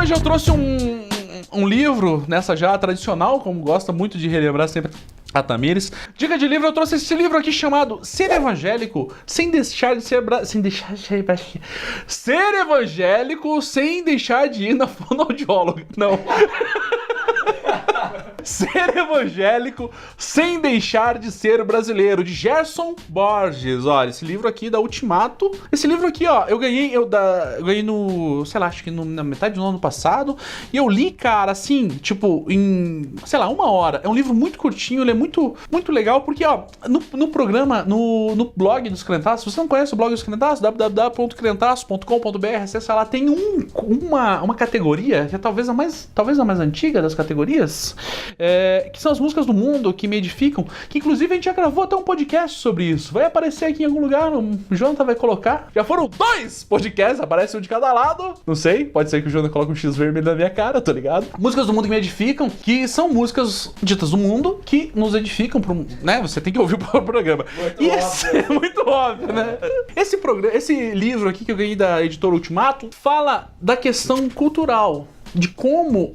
hoje eu trouxe um livro nessa já tradicional, como gosta muito de relembrar sempre a Tamires. Dica de livro, eu trouxe esse livro aqui chamado Ser Evangélico sem deixar de ser Ser evangélico sem deixar de ir na fonoaudióloga. Não. Ser evangélico sem deixar de ser brasileiro, de Gerson Borges. Olha, esse livro aqui da Ultimato. Esse livro aqui, ó, eu ganhei no, sei lá, acho que na metade do ano passado. E eu li, cara, assim, tipo, em, sei lá, 1 hora. É um livro muito curtinho, ele é muito, muito legal, porque, ó, no programa, no blog dos Crentaços, se você não conhece o blog dos Crentaços, www.crentaços.com.br, acessa lá, tem uma categoria, que é talvez a mais antiga das categorias, que são as músicas do mundo que me edificam, que inclusive a gente já gravou até um podcast sobre isso. Vai aparecer aqui em algum lugar, o Jonathan vai colocar. Já foram 2 podcasts, aparece um de cada lado. Não sei, pode ser que o Jonathan coloque um X vermelho na minha cara, tô ligado? Músicas do mundo que me edificam, que são músicas ditas do mundo que nos edificam, né? Você tem que ouvir o programa. Muito e esse é muito óbvio, né? Esse livro aqui que eu ganhei da editora Ultimato fala da questão cultural, de como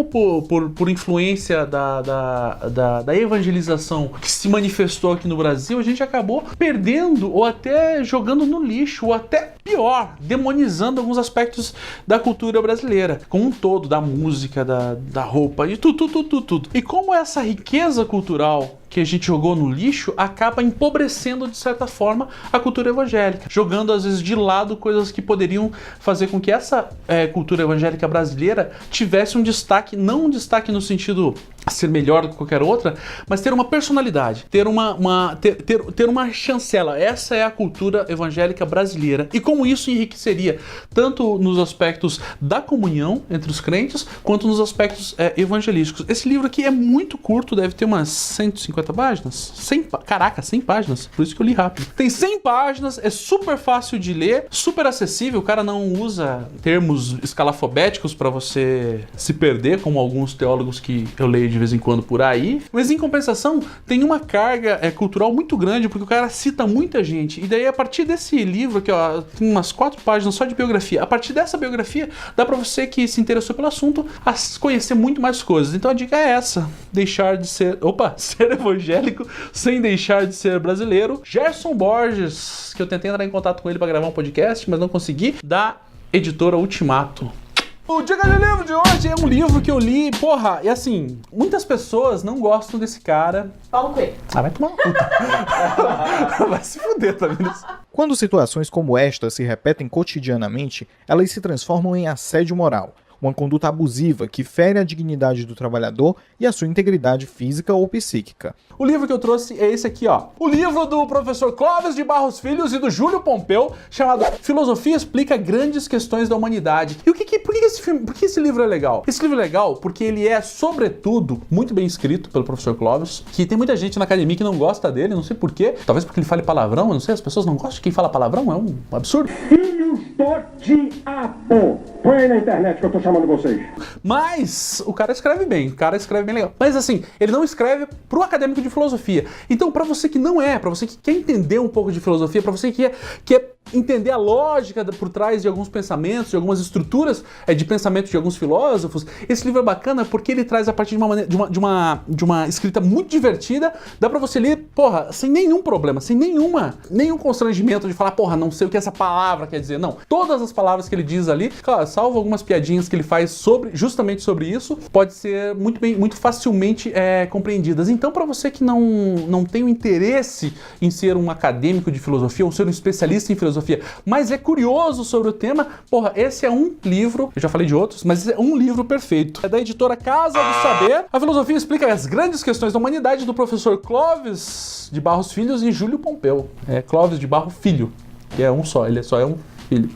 por influência da evangelização que se manifestou aqui no Brasil, a gente acabou perdendo ou até jogando no lixo, ou até pior, demonizando alguns aspectos da cultura brasileira, como um todo, da música, da roupa, e tudo. E como essa riqueza cultural que a gente jogou no lixo acaba empobrecendo, de certa forma, a cultura evangélica, jogando às vezes de lado coisas que poderiam fazer com que essa cultura evangélica brasileira tivesse um destaque, não um destaque no sentido ser melhor do que qualquer outra, mas ter uma personalidade, ter uma chancela. Essa é a cultura evangélica brasileira, e como isso enriqueceria tanto nos aspectos da comunhão entre os crentes, quanto nos aspectos evangelísticos. Esse livro aqui é muito curto, deve ter umas 150 páginas, 100 páginas, por isso que eu li rápido. Tem 100 páginas, é super fácil de ler, super acessível, o cara não usa termos escalafobéticos para você se perder, como alguns teólogos que eu leio de vez em quando por aí, mas em compensação tem uma carga cultural muito grande, porque o cara cita muita gente, e daí a partir desse livro aqui, ó, tem umas 4 páginas só de biografia. A partir dessa biografia dá pra você que se interessou pelo assunto a conhecer muito mais coisas. Então a dica é essa: ser evangélico sem deixar de ser brasileiro. Gerson Borges, que eu tentei entrar em contato com ele pra gravar um podcast, mas não consegui, da editora Ultimato. O Dica de Livro de hoje é um livro que eu li, porra, e assim, muitas pessoas não gostam desse cara. Paulo Coelho. Ah, vai tomar uma puta. Vai se fuder, tá vendo isso? Quando situações como esta se repetem cotidianamente, elas se transformam em assédio moral. Uma conduta abusiva que fere a dignidade do trabalhador e a sua integridade física ou psíquica. O livro que eu trouxe é esse aqui, ó. O livro do professor Clóvis de Barros Filhos e do Júlio Pompeu, chamado Filosofia Explica Grandes Questões da Humanidade. E por que esse livro é legal? Esse livro é legal porque ele é, sobretudo, muito bem escrito pelo professor Clóvis, que tem muita gente na academia que não gosta dele, não sei porquê. Talvez porque ele fale palavrão, eu não sei, as pessoas não gostam de quem fala palavrão, é um absurdo. Filhos do diabo! Põe aí na internet que eu tô chamando vocês. Mas o cara escreve bem, legal. Mas assim, ele não escreve pro acadêmico de filosofia. Então, pra você que não é, pra você que quer entender um pouco de filosofia, pra você que quer entender a lógica por trás de alguns pensamentos, de algumas estruturas de pensamento de alguns filósofos, esse livro é bacana porque ele traz a partir de uma escrita muito divertida, dá pra você ler, porra, sem nenhum problema, sem nenhum constrangimento de falar, porra, não sei o que essa palavra quer dizer. Não, todas as palavras que ele diz ali, claro, salvo algumas piadinhas que ele faz justamente sobre isso, pode ser muito facilmente compreendidas. Então, pra você que não tem o interesse em ser um acadêmico de filosofia ou ser um especialista em filosofia, mas é curioso sobre o tema, porra, esse é um livro, eu já falei de outros, mas esse é um livro perfeito. É da editora Casa do Saber. A filosofia explica as grandes questões da humanidade, do professor Clóvis de Barros Filhos e Júlio Pompeu. É Clóvis de Barro Filho, que é um só, ele só é um filho.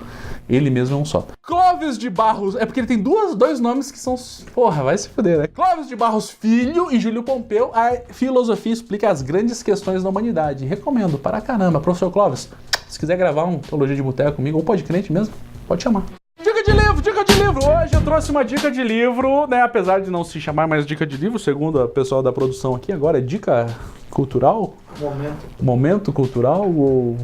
Ele mesmo é um só. Clóvis de Barros... É porque ele tem dois nomes que são... Porra, vai se fuder, né? Clóvis de Barros Filho e Júlio Pompeu. A filosofia explica as grandes questões da humanidade. Recomendo para caramba. Professor Clóvis, se quiser gravar um Teologia de Boteco comigo, ou pode crente mesmo, pode chamar. Dica de livro! Hoje eu trouxe uma dica de livro, né? Apesar de não se chamar mais dica de livro, segundo o pessoal da produção aqui, agora é dica cultural? Momento cultural ou...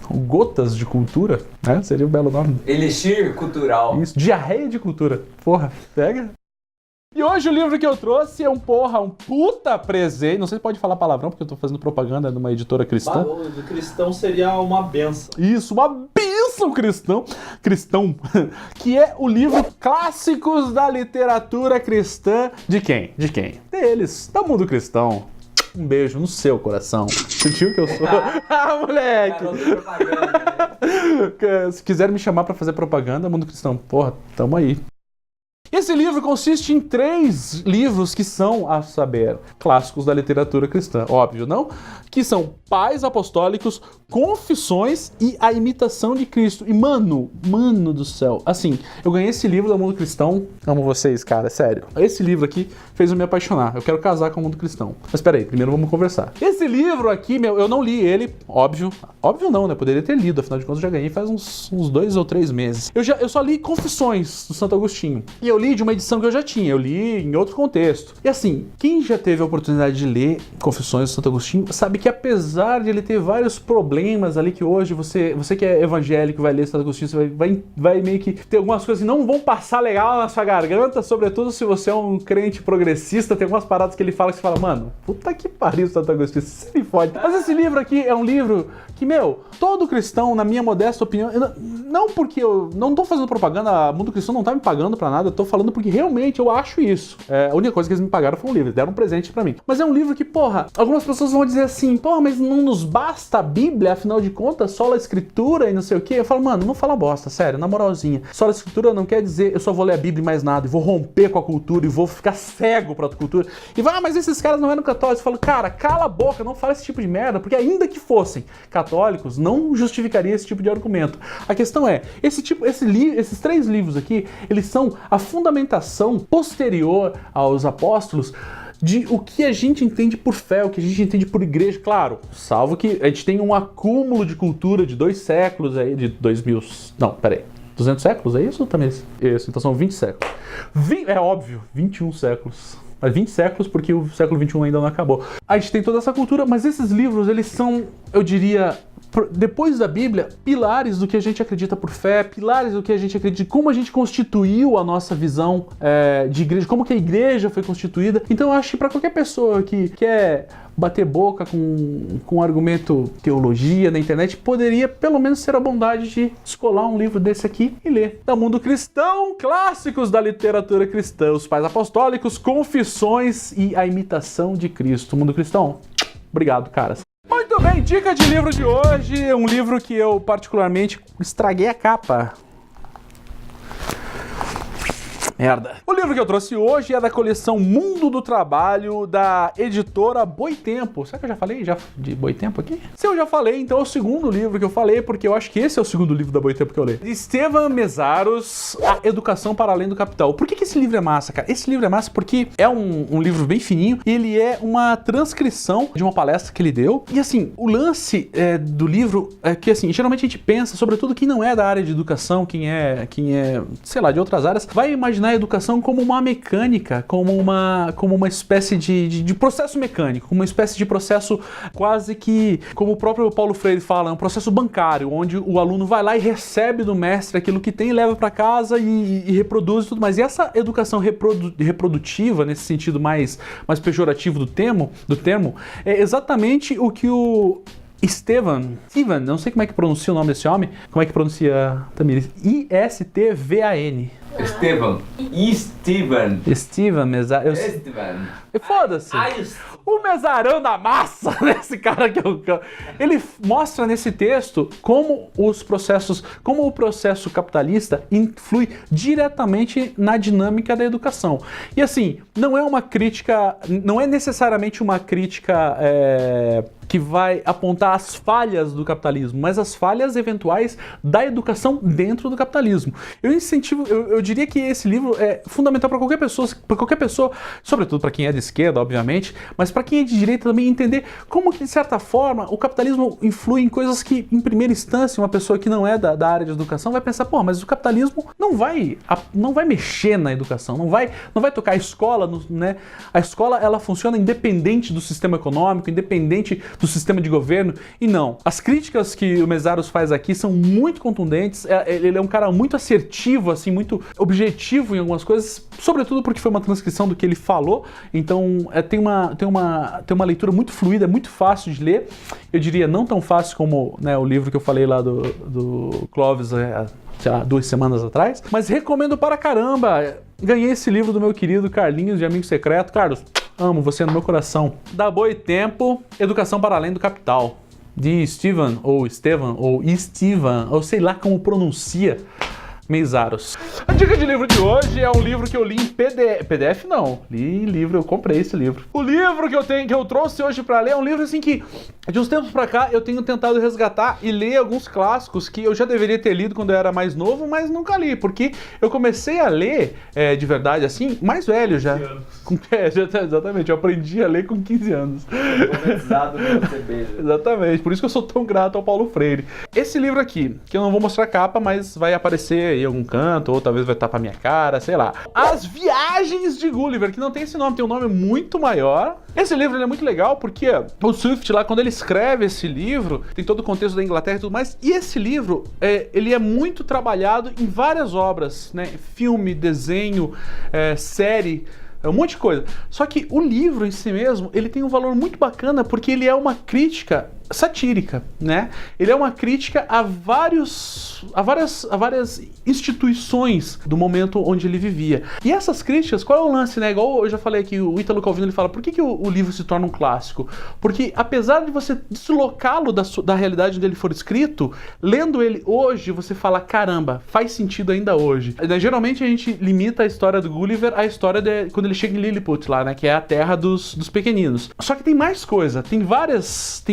Gotas de cultura, né? Seria um belo nome. Elixir cultural. Isso, diarreia de cultura. Porra, pega. E hoje o livro que eu trouxe é um puta presente. Não sei se pode falar palavrão, porque eu tô fazendo propaganda numa editora cristã. O cristão seria uma benção. Isso, uma bênção cristão, que é o livro Clássicos da Literatura Cristã. De quem? Deles, da Mundo Cristão. Um beijo no seu coração. Sentiu que eu sou? Ah, moleque! Propaganda, né? Se quiser me chamar pra fazer propaganda, Mundo Cristão, porra, tamo aí. Esse livro consiste em 3 livros que são, a saber, clássicos da literatura cristã, óbvio, não? Que são Pais Apostólicos, Confissões e A Imitação de Cristo. E, mano do céu, assim, eu ganhei esse livro da Mundo Cristão, amo vocês, cara, sério. Esse livro aqui fez eu me apaixonar, eu quero casar com o Mundo Cristão. Mas peraí, primeiro vamos conversar. Esse livro aqui, eu não li ele, óbvio não, né, poderia ter lido, afinal de contas eu já ganhei faz uns 2 ou 3 meses. Eu só li Confissões do Santo Agostinho, e eu li de uma edição que eu já tinha, eu li em outro contexto. E assim, quem já teve a oportunidade de ler Confissões do Santo Agostinho, sabe que apesar de ele ter vários problemas ali que hoje você que é evangélico vai ler Santo Agostinho, você vai meio que ter algumas coisas que não vão passar legal na sua garganta, sobretudo se você é um crente progressista, tem algumas paradas que ele fala que você fala, mano, puta que pariu Santo Agostinho, você me fode. Mas esse livro aqui é um livro que, todo cristão, na minha modesta opinião, não porque eu não tô fazendo propaganda, o Mundo Cristão não tá me pagando pra nada, eu tô falando porque realmente eu acho isso. A única coisa que eles me pagaram foi um livro, deram um presente pra mim. Mas é um livro que, porra, algumas pessoas vão dizer assim, porra, mas não nos basta a Bíblia, afinal de contas, só a Escritura e não sei o quê. Eu falo, mano, não fala bosta, sério, na moralzinha. Só a Escritura não quer dizer eu só vou ler a Bíblia e mais nada, e vou romper com a cultura, e vou ficar cego pra outra cultura. E vai, mas esses caras não eram católicos. Eu falo, cara, cala a boca, não fala esse tipo de merda, porque ainda que fossem católicos, não justificaria esse tipo de argumento. A questão é, esses 3 livros aqui, eles são a fundamentação posterior aos apóstolos de o que a gente entende por fé, o que a gente entende por igreja, claro, salvo que a gente tem um acúmulo de cultura de 2 séculos aí, de 200 séculos, é isso, também? Isso, então são 20 séculos. É óbvio, 21 séculos. Mas 20 séculos porque o século 21 ainda não acabou. A gente tem toda essa cultura, mas esses livros, eles são, eu diria, depois da Bíblia, pilares do que a gente acredita por fé, pilares do que a gente acredita, como a gente constituiu a nossa visão de igreja, como que a igreja foi constituída. Então eu acho que para qualquer pessoa que quer bater boca com argumento teologia na internet, poderia pelo menos ter a bondade de descolar um livro desse aqui e ler. Da Mundo Cristão, Clássicos da Literatura Cristã, Os Pais Apostólicos, Confissões e A Imitação de Cristo. Mundo Cristão, obrigado, caras. Muito bem, dica de livro de hoje, um livro que eu particularmente estraguei a capa. Merda. O livro que eu trouxe hoje é da coleção Mundo do Trabalho, da editora Boitempo. Será que eu já falei de Boitempo aqui? Se eu já falei, então é o segundo livro que eu falei, porque eu acho que esse é o segundo livro da Boitempo que eu leio. Estevam Mesaros, A Educação para Além do Capital. Por que esse livro é massa, cara? Esse livro é massa porque é um livro bem fininho, e ele é uma transcrição de uma palestra que ele deu. E assim, o lance do livro é que, assim, geralmente a gente pensa, sobretudo quem não é da área de educação, quem é, sei lá, de outras áreas, vai imaginar a educação como uma mecânica, como uma espécie de processo mecânico, uma espécie de processo quase que, como o próprio Paulo Freire fala, é um processo bancário, onde o aluno vai lá e recebe do mestre aquilo que tem, leva para casa e reproduz e tudo mais. E essa educação reprodutiva, nesse sentido mais pejorativo do termo, é exatamente o que o Steven, não sei como é que pronuncia o nome desse homem, como é que pronuncia, Tamires? I-S-T-V-A-N. Steven Mesaros. Foda-se. O mesarão da massa desse cara que ele mostra nesse texto como o processo capitalista influi diretamente na dinâmica da educação. E assim, não é necessariamente uma crítica que vai apontar as falhas do capitalismo, mas as falhas eventuais da educação dentro do capitalismo. Eu diria que esse livro é fundamental para qualquer pessoa, sobretudo para quem é de esquerda, obviamente, mas para quem é de direita também entender como que, de certa forma, o capitalismo influi em coisas que, em primeira instância, uma pessoa que não é da área de educação vai pensar, mas o capitalismo não vai mexer na educação, não vai tocar a escola, né? A escola, ela funciona independente do sistema econômico, independente do sistema de governo. E não, as críticas que o Mésaros faz aqui são muito contundentes. Ele é um cara muito assertivo, assim, muito objetivo em algumas coisas, sobretudo porque foi uma transcrição do que ele falou. Então tem uma leitura muito fluida, muito fácil de ler. Eu diria não tão fácil como, né, o livro que eu falei lá do Clovis, sei lá, 2 semanas atrás, mas recomendo para caramba. Ganhei esse livro do meu querido Carlinhos, de Amigo Secreto. Carlos, amo você no meu coração. Dá Boi Tempo, Educação para Além do Capital, de Steven, ou Estevan, ou sei lá como pronuncia, Mésaros. A dica de livro de hoje é um livro que eu li em PDF não, li em livro, eu comprei esse livro. O livro que eu trouxe hoje pra ler é um livro assim que, de uns tempos pra cá, eu tenho tentado resgatar e ler alguns clássicos que eu já deveria ter lido quando eu era mais novo, mas nunca li, porque eu comecei a ler, de verdade, assim, mais velho já. 15 anos. Exatamente, eu aprendi a ler com 15 anos. Exatamente, por isso que eu sou tão grato ao Paulo Freire. Esse livro aqui, que eu não vou mostrar a capa, mas vai aparecer em algum canto, ou talvez vai estar pra minha cara, sei lá. As Viagens de Gulliver, que não tem esse nome, tem um nome muito maior. Esse livro ele é muito legal porque o Swift lá, quando ele escreve esse livro, tem todo o contexto da Inglaterra e tudo mais, e esse livro, ele é muito trabalhado em várias obras, né? Filme, desenho, série, um monte de coisa. Só que o livro em si mesmo, ele tem um valor muito bacana porque ele é uma crítica satírica, né? Ele é uma crítica a várias instituições do momento onde ele vivia. E essas críticas, qual é o lance, né? Igual eu já falei aqui, o Ítalo Calvino, ele fala, por que o livro se torna um clássico? Porque apesar de você deslocá-lo da realidade onde ele for escrito, lendo ele hoje, você fala, caramba, faz sentido ainda hoje. Geralmente a gente limita a história do Gulliver à história de quando ele chega em Lilliput lá, né? Que é a terra dos pequeninos. Só que tem mais coisa, tem várias,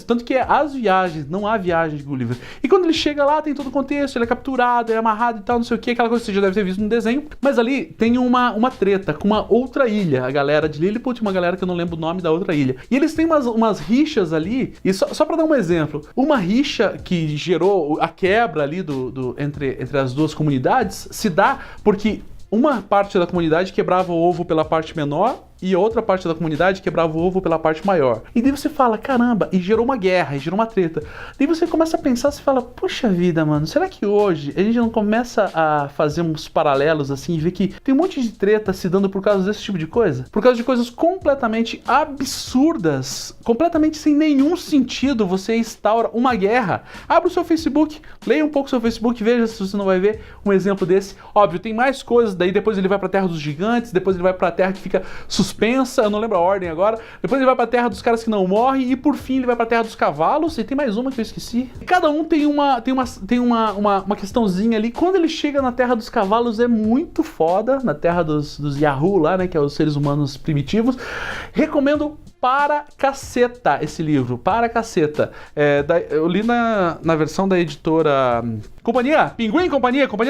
tanto que é as viagens, não há viagem de Gulliver. E quando ele chega lá, tem todo o contexto, ele é capturado, ele é amarrado e tal, não sei o que, aquela coisa que você já deve ter visto no desenho. Mas ali tem uma treta com uma outra ilha, a galera de Lilliput, uma galera que eu não lembro o nome da outra ilha. E eles têm umas rixas ali, e só pra dar um exemplo, uma rixa que gerou a quebra ali entre as duas comunidades se dá porque uma parte da comunidade quebrava o ovo pela parte menor e a outra parte da comunidade quebrava o ovo pela parte maior. E daí você fala, caramba, e gerou uma guerra, e gerou uma treta. Daí você começa a pensar, você fala, puxa vida, mano, será que hoje a gente não começa a fazer uns paralelos assim e ver que tem um monte de treta se dando por causa desse tipo de coisa? Por causa de coisas completamente absurdas, completamente sem nenhum sentido, você instaura uma guerra. Abre o seu Facebook, leia um pouco o seu Facebook, veja se você não vai ver um exemplo desse. Óbvio, tem mais coisas, daí depois ele vai pra Terra dos Gigantes, depois ele vai pra Terra que fica suspensa, eu não lembro a ordem agora. Depois ele vai pra Terra dos Caras que Não Morrem e por fim ele vai pra Terra dos Cavalos. E tem mais uma que eu esqueci. Cada um tem uma questãozinha ali. Quando ele chega na Terra dos Cavalos é muito foda, na Terra dos Yahoo lá, né, que é os seres humanos primitivos. Recomendo para caceta esse livro, para caceta. Eu li na versão da editora Companhia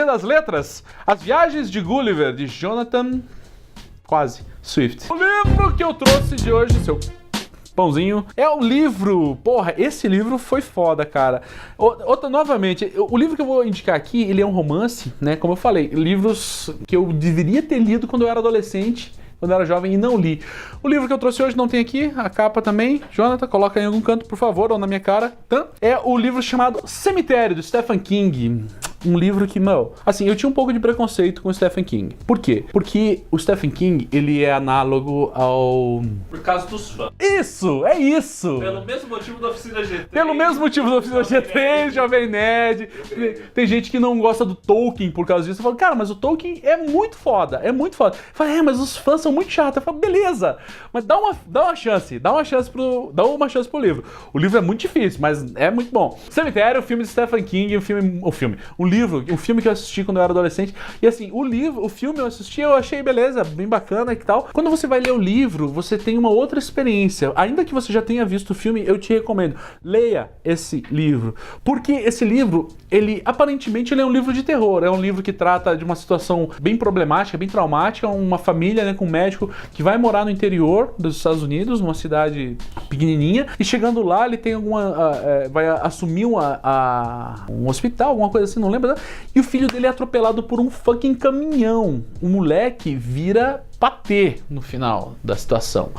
das Letras, As Viagens de Gulliver, de Jonathan Swift. O livro que eu trouxe de hoje, seu pãozinho, é o livro... Porra, esse livro foi foda, cara. Novamente, o livro que eu vou indicar aqui, ele é um romance, né? Como eu falei, livros que eu deveria ter lido quando eu era adolescente, quando eu era jovem, e não li. O livro que eu trouxe hoje não tem aqui, a capa também. Jonathan, coloca em algum canto, por favor, ou na minha cara. É o livro chamado Cemitério, do Stephen King. Um livro que, assim, eu tinha um pouco de preconceito com o Stephen King. Por quê? Porque o Stephen King, ele é análogo ao... Por causa dos fãs. Isso! É isso! Pelo mesmo motivo da Oficina G3. Pelo mesmo motivo da Oficina G3, Jovem Nerd. Tem gente que não gosta do Tolkien por causa disso. Eu falo, cara, mas o Tolkien é muito foda, é muito foda. Eu falo, mas os fãs são muito chatos. Eu falo, beleza, mas dá uma chance pro livro. O livro é muito difícil, mas é muito bom. Cemitério, o filme de Stephen King, um filme que eu assisti quando eu era adolescente. E assim, o filme eu assisti, eu achei beleza, bem bacana e tal. Quando você vai ler o livro, você tem uma outra experiência. Ainda que você já tenha visto o filme, eu te recomendo, leia esse livro. Porque esse livro, aparentemente ele é um livro de terror. É um livro que trata de uma situação bem problemática, bem traumática. Uma família, né, com um médico que vai morar no interior dos Estados Unidos, numa cidade pequenininha. E chegando lá, ele tem vai assumir um hospital, alguma coisa assim, não lembro. E o filho dele é atropelado por um fucking caminhão. O moleque vira patê no final da situação.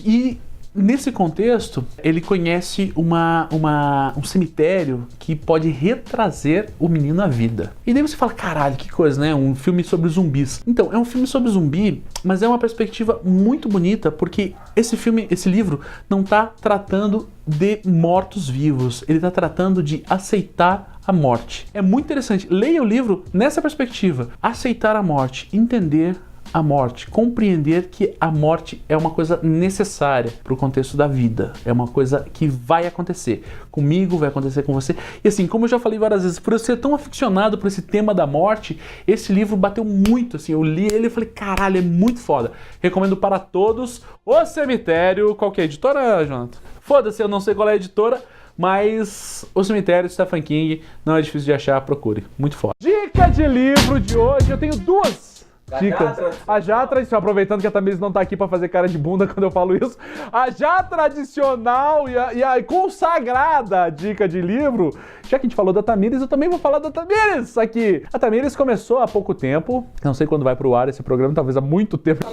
E nesse contexto, ele conhece um cemitério que pode retrazer o menino à vida. E daí você fala, caralho, que coisa, né? Um filme sobre zumbis. Então, é um filme sobre zumbi, mas é uma perspectiva muito bonita, porque esse livro não tá tratando de mortos-vivos, ele tá tratando de aceitar a morte. É muito interessante. Leia o livro nessa perspectiva. Aceitar a morte, entender a morte, compreender que a morte é uma coisa necessária para o contexto da vida, é uma coisa que vai acontecer comigo, vai acontecer com você. E assim, como eu já falei várias vezes, por eu ser tão aficionado por esse tema da morte, esse livro bateu muito, assim, eu li ele e falei, caralho, é muito foda. Recomendo para todos. O Cemitério, qual que é a editora, Jonathan? Foda-se, eu não sei qual é a editora, mas O Cemitério, Stephen King, não é difícil de achar, procure. Muito foda. Dica de livro de hoje, eu tenho duas dicas. A já tradicional, aproveitando que a Tamires não tá aqui pra fazer cara de bunda quando eu falo isso, a já tradicional e a consagrada dica de livro, já que a gente falou da Tamires, eu também vou falar da Tamires aqui. A Tamires começou há pouco tempo, não sei quando vai pro ar esse programa, talvez há muito tempo.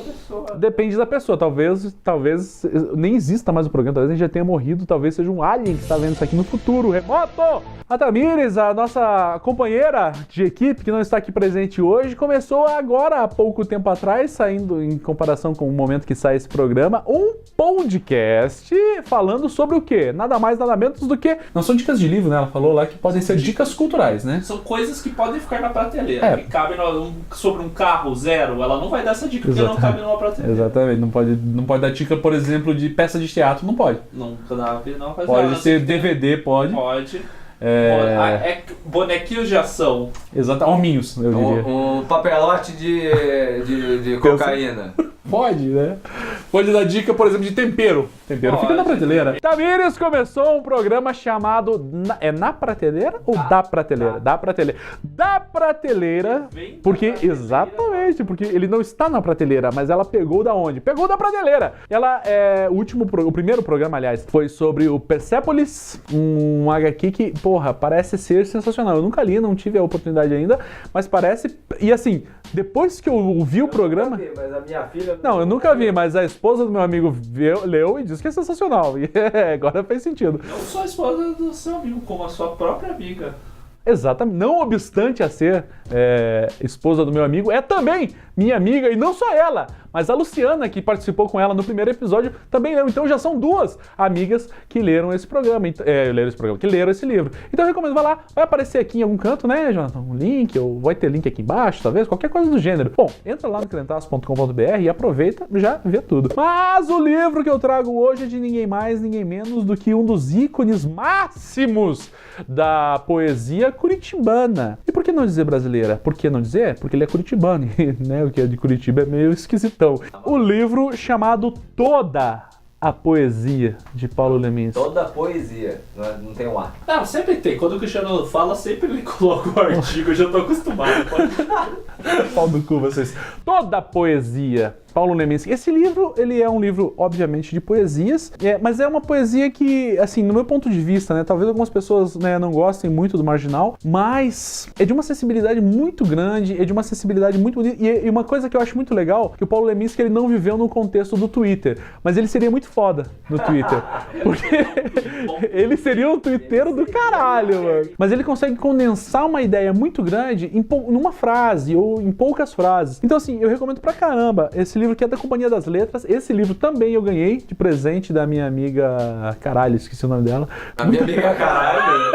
Depende da pessoa, talvez nem exista mais o programa, talvez a gente já tenha morrido, talvez seja um alien que está vendo isso aqui no futuro, remoto! A Tamires, a nossa companheira de equipe, que não está aqui presente hoje, começou agora, há pouco tempo atrás, saindo em comparação com o momento que sai esse programa, um podcast falando sobre o quê? Nada mais, nada menos do que... Não são dicas de livro, né? Ela falou lá que podem ser dicas culturais, né? São coisas que podem ficar na prateleira. É. Que cabem sobre um carro zero, ela não vai dar essa dica porque não cabe numa prateleira. Exatamente. Não pode dar dica, por exemplo, de peça de teatro, não pode. Não faz Pode nada. ser DVD, pode. Pode. É... Bonequinhos de ação. Exato, hominhos, eu diria. Um papelote de cocaína. Pode, né? Pode dar dica, por exemplo, de tempero. Tempero fica na prateleira. Tamires começou um programa chamado... É na prateleira ou da prateleira? Da prateleira. Da prateleira, porque... Exatamente, porque ele não está na prateleira, mas ela pegou da onde? Pegou da prateleira. Ela o primeiro programa, aliás, foi sobre o Persepolis, um HQ que, porra, parece ser sensacional. Eu nunca li, não tive a oportunidade ainda, mas parece... E assim, depois que eu vi o programa... Mas a minha filha... Não, eu nunca vi, mas a esposa do meu amigo leu e disse que é sensacional. E agora faz sentido. Não só a esposa do seu amigo, como a sua própria amiga. Exatamente. Não obstante a ser esposa do meu amigo, é também minha amiga, e não só ela, mas a Luciana, que participou com ela no primeiro episódio, também leu. Então já são duas amigas que leram esse programa, que leram esse livro. Então eu recomendo, vai lá, vai aparecer aqui em algum canto, né, Jonathan? Um link, ou vai ter link aqui embaixo, talvez, qualquer coisa do gênero. Bom, entra lá no crentaço.com.br e aproveita, já vê tudo. Mas o livro que eu trago hoje é de ninguém mais, ninguém menos do que um dos ícones máximos da poesia curitibana. E por que não dizer brasileira? Por que não dizer? Porque ele é curitibano, né? O que é de Curitiba é meio esquisitão. O livro chamado Toda a Poesia, de Paulo Leminski. Toda a poesia, não tem um ar. Não, sempre tem. Quando o Cristiano fala, sempre ele coloca o artigo. Eu já tô acostumado. Pau do cu vocês. Toda a Poesia, Paulo Leminski. Esse livro, ele é um livro, obviamente, de poesias, mas é uma poesia que, assim, no meu ponto de vista, né, talvez algumas pessoas, né, não gostem muito do Marginal, mas é de uma sensibilidade muito grande, é de uma sensibilidade muito bonita, e uma coisa que eu acho muito legal, que o Paulo Leminski, ele não viveu no contexto do Twitter, mas ele seria muito foda no Twitter, porque ele seria um twitteiro do caralho, mano. Mas ele consegue condensar uma ideia muito grande numa frase, ou em poucas frases. Então, assim, eu recomendo pra caramba esse livro, que é da Companhia das Letras. Esse livro também eu ganhei de presente da minha amiga... Caralho, esqueci o nome dela. A minha amiga caralho.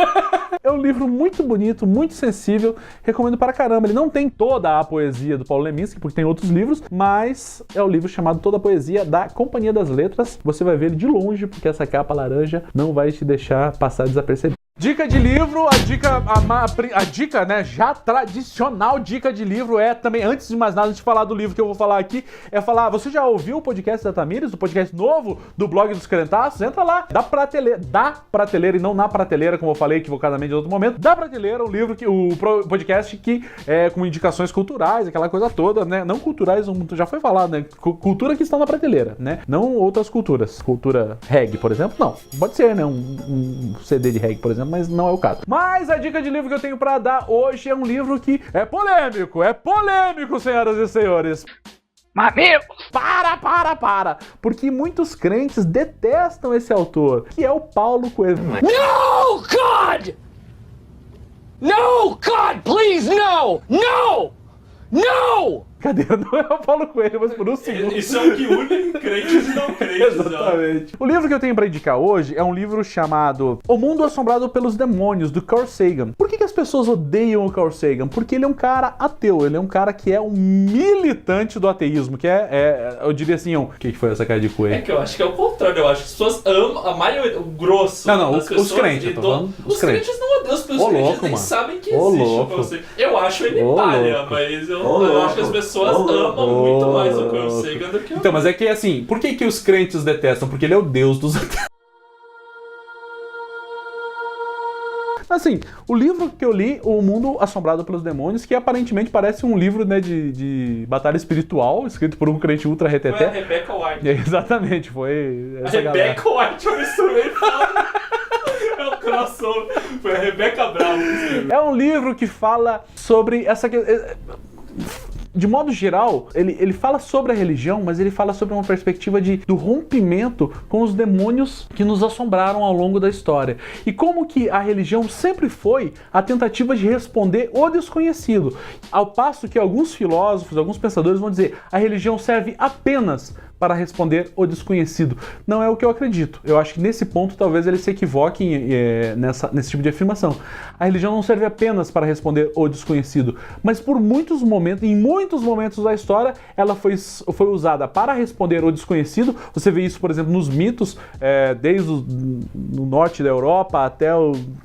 É um livro muito bonito, muito sensível. Recomendo para caramba. Ele não tem toda a poesia do Paulo Leminski, porque tem outros livros, mas é o livro chamado Toda a Poesia, da Companhia das Letras. Você vai ver ele de longe, porque essa capa laranja não vai te deixar passar desapercebido. Dica de livro, a dica, né, já tradicional dica de livro é também, antes de mais nada, antes de falar do livro que eu vou falar aqui, é falar, você já ouviu o podcast da Tamires, o podcast novo do blog dos Crentaços? Entra lá, da prateleira e não na prateleira, como eu falei equivocadamente em outro momento, da prateleira, um livro, o podcast que é com indicações culturais, aquela coisa toda, né, não culturais, já foi falado, né, cultura que estão na prateleira, né, não outras culturas, cultura reggae, por exemplo, não, pode ser, né, um CD de reggae, por exemplo, mas não é o caso. Mas a dica de livro que eu tenho pra dar hoje é um livro que é polêmico, senhoras e senhores. Para! Porque muitos crentes detestam esse autor, que é o Paulo Coelho. No, God! No, God, please, no! No! No! Cadê? Não é o Paulo Coelho, mas por um segundo. Isso é o que une crentes e não crentes. Exatamente. O livro que eu tenho pra indicar hoje é um livro chamado O Mundo Assombrado pelos Demônios, do Carl Sagan. Por que as pessoas odeiam o Carl Sagan? Porque ele é um cara ateu, ele é um cara que é um militante do ateísmo, que eu diria assim, o que foi essa cara de coelho? É que eu acho que é o contrário, eu acho que as pessoas amam, a maioria, o grosso Não, das pessoas... os crentes, eu tô falando. Os crentes não odeiam, os crentes louco, nem mano. sabem que Ô, existe louco. o Carl Sagan. Eu acho ele Ô, palha, louco. mas eu Ô, acho que as louco. pessoas Ô, amam louco. muito mais o Carl Sagan do que o... Então, mas é que assim, por que os crentes detestam? Porque ele é o deus dos ateus. Assim, o livro que eu li, O Mundo Assombrado pelos Demônios, que aparentemente parece um livro, né, de batalha espiritual, escrito por um crente ultra Foi a reteté. Rebecca White. Exatamente, foi A essa galera. Rebecca White eu misturei é um crossover. Foi a Rebecca Brown que escreveu. É um livro que fala sobre essa... De modo geral, ele fala sobre a religião, mas ele fala sobre uma perspectiva do rompimento com os demônios que nos assombraram ao longo da história. E como que a religião sempre foi a tentativa de responder o desconhecido. Ao passo que alguns filósofos, alguns pensadores vão dizer a religião serve apenas para responder o desconhecido. Não é o que eu acredito. Eu acho que nesse ponto talvez eles se equivoquem nesse tipo de afirmação. A religião não serve apenas para responder o desconhecido, mas por muitos momentos, em muitos momentos da história, ela foi usada para responder o desconhecido. Você vê isso, por exemplo, nos mitos, desde o norte da Europa até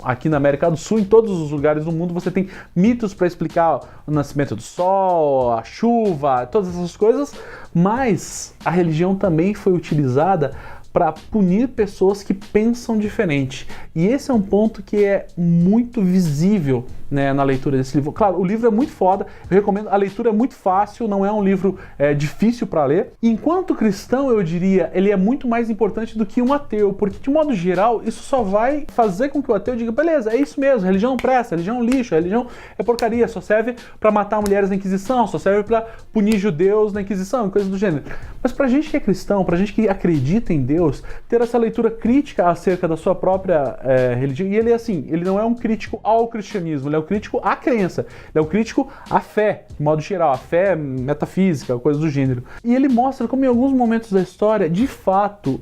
aqui na América do Sul, em todos os lugares do mundo você tem mitos para explicar o nascimento do sol, a chuva, todas essas coisas, mas a religião também foi utilizada para punir pessoas que pensam diferente. E esse é um ponto que é muito visível, né, na leitura desse livro. Claro, o livro é muito foda, eu recomendo, a leitura é muito fácil, não é um livro difícil para ler. Enquanto cristão, eu diria, ele é muito mais importante do que um ateu, porque de modo geral, isso só vai fazer com que o ateu diga, beleza, é isso mesmo, religião não presta, religião é um lixo, religião é porcaria, só serve para matar mulheres na Inquisição, só serve para punir judeus na Inquisição, coisas do gênero. Mas pra gente que é cristão, pra gente que acredita em Deus, ter essa leitura crítica acerca da sua própria religião, e ele assim, ele não é um crítico ao cristianismo, ele é um crítico à crença, ele é um crítico à fé, de modo geral, a fé metafísica, coisas do gênero. E ele mostra como em alguns momentos da história, de fato,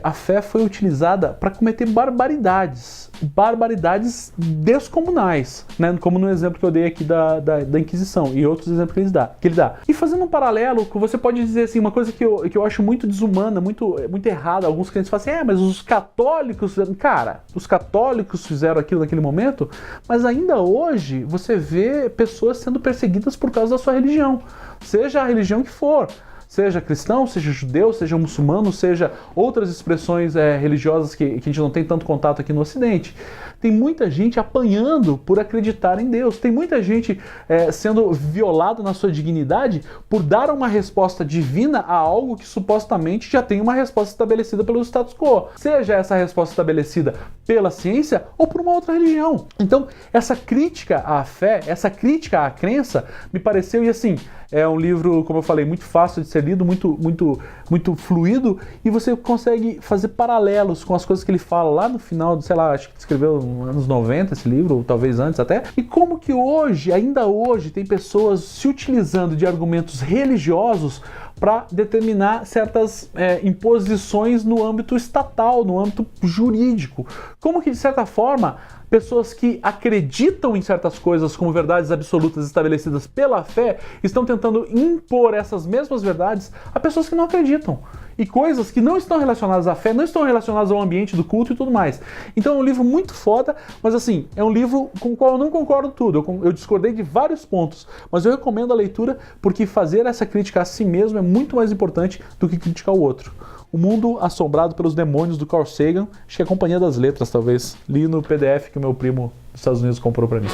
a fé foi utilizada para cometer barbaridades descomunais, né? Como no exemplo que eu dei aqui da Inquisição e outros exemplos que ele dá. E fazendo um paralelo, você pode dizer assim, uma coisa que eu acho muito desumana, muito errada, alguns crentes falam assim, mas os católicos, cara, os católicos fizeram aquilo naquele momento, mas ainda hoje você vê pessoas sendo perseguidas por causa da sua religião, seja a religião que for. Seja cristão, seja judeu, seja muçulmano, seja outras expressões religiosas que a gente não tem tanto contato aqui no Ocidente. Tem muita gente apanhando por acreditar em Deus. Tem muita gente sendo violada na sua dignidade por dar uma resposta divina a algo que supostamente já tem uma resposta estabelecida pelo status quo. Seja essa resposta estabelecida pela ciência ou por uma outra religião. Então, essa crítica à fé, essa crítica à crença, me pareceu, e assim, é um livro, como eu falei, muito fácil de ser lido, muito fluido, e você consegue fazer paralelos com as coisas que ele fala lá no final, sei lá, acho que escreveu nos anos 90 esse livro, ou talvez antes até, e como que hoje, ainda hoje, tem pessoas se utilizando de argumentos religiosos para determinar certas imposições no âmbito estatal, no âmbito jurídico. Como que, de certa forma, pessoas que acreditam em certas coisas como verdades absolutas estabelecidas pela fé estão tentando impor essas mesmas verdades a pessoas que não acreditam. E coisas que não estão relacionadas à fé, não estão relacionadas ao ambiente do culto e tudo mais. Então é um livro muito foda, mas assim, é um livro com o qual eu não concordo tudo. Eu discordei de vários pontos, mas eu recomendo a leitura porque fazer essa crítica a si mesmo é muito mais importante do que criticar o outro. O Mundo Assombrado pelos Demônios, do Carl Sagan, acho que é a Companhia das Letras, talvez. Li no PDF que o meu primo dos Estados Unidos comprou pra mim.